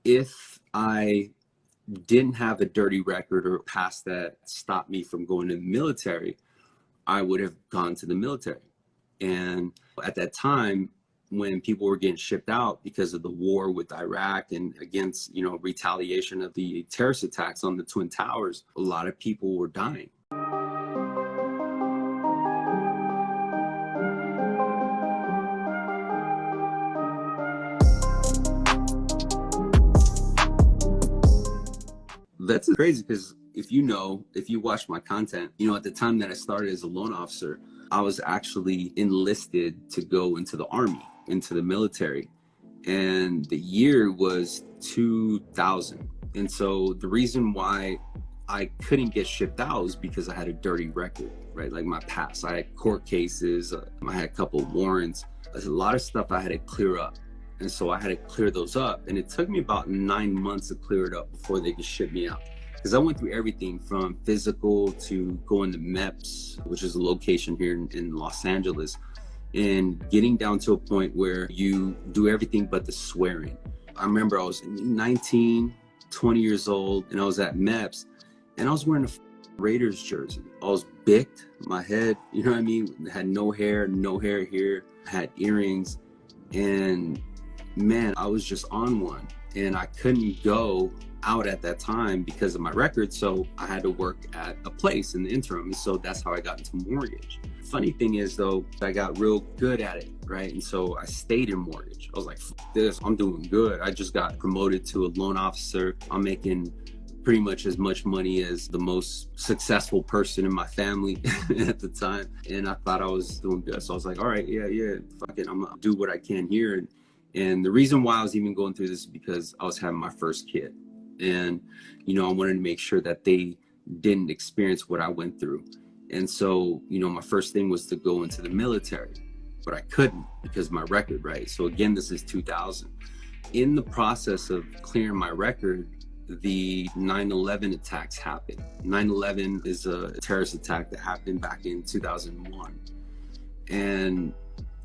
if I didn't have a dirty record or past that stopped me from going to the military, I would have gone to the military. And at that time, when people were getting shipped out because of the war with Iraq and against, retaliation of the terrorist attacks on the Twin Towers, a lot of people were dying. That's crazy because if you watch my content, at the time that I started as a loan officer, I was actually enlisted to go into the Army, into the military. And the year was 2000. And so the reason why I couldn't get shipped out was because I had a dirty record, right? Like my past, I had court cases, I had a couple of warrants. There's a lot of stuff I had to clear up. And so I had to clear those up. And it took me about 9 months to clear it up before they could ship me out. Because I went through everything from physical to going to MEPS, which is a location here in Los Angeles, and getting down to a point where you do everything but the swearing. I remember I was 19, 20 years old, and I was at MEPS, and I was wearing a Raiders jersey. I was bicked, my head, had no hair here, had earrings, and man, I was just on one, and I couldn't go out at that time because of my record, so I had to work at a place in the interim, and so that's how I got into mortgage. Funny thing is though, I got real good at it, right? And so I stayed in mortgage. I was like, F this, I'm doing good. I just got promoted to a loan officer. I'm making pretty much as much money as the most successful person in my family at the time, and I thought I was doing good. So I was like, all right, yeah, fuck it, I'm gonna do what I can here. And the reason why I was even going through this is because I was having my first kid. And, I wanted to make sure that they didn't experience what I went through. And so, my first thing was to go into the military, but I couldn't because of my record, right? So again, this is 2000. In the process of clearing my record, the 9/11 attacks happened. 9/11 is a terrorist attack that happened back in 2001. And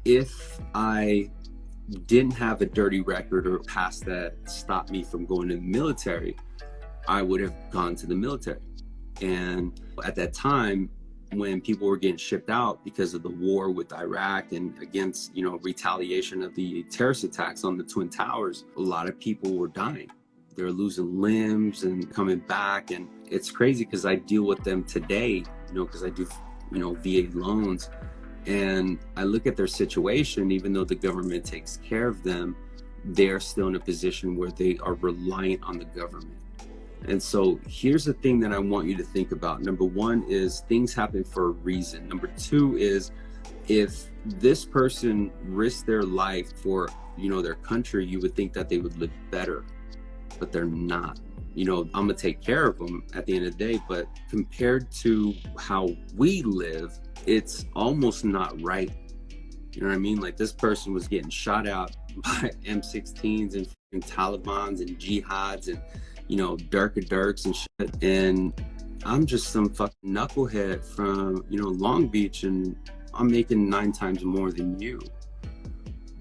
if I didn't have a dirty record or past that stopped me from going to the military, I would have gone to the military. And at that time, when people were getting shipped out because of the war with Iraq and against, retaliation of the terrorist attacks on the Twin Towers, a lot of people were dying. They were losing limbs and coming back. And it's crazy because I deal with them today, because I do, VA loans. And I look at their situation, even though the government takes care of them, they're still in a position where they are reliant on the government. And so here's the thing that I want you to think about. Number one is things happen for a reason. Number two is if this person risked their life for, their country, you would think that they would live better, but they're not. I'm gonna take care of them at the end of the day, but compared to how we live, it's almost not right. You know what I mean? Like this person was getting shot out by M16s and Talibans and jihads and, Dirks and shit. And I'm just some fucking knucklehead from, Long Beach, and I'm making 9 times more than you.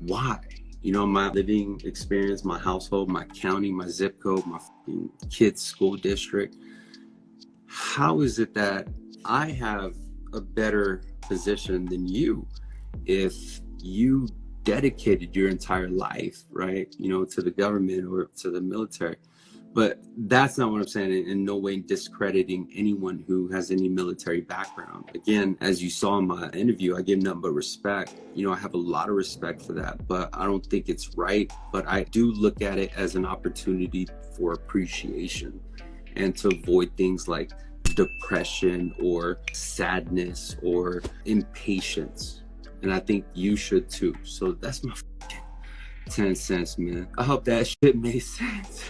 Why? My living experience, my household, my county, my zip code, my fucking kids' school district. How is it that I have a better position than you if you dedicated your entire life, right, to the government or to the military? But that's not what I'm saying. In no way discrediting anyone who has any military background. Again, as you saw in my interview, I give nothing but respect. I have a lot of respect for that, but I don't think it's right. But I do look at it as an opportunity for appreciation and to avoid things like depression or sadness or impatience. And I think you should too. So that's my 10 cents, man. I hope that shit made sense.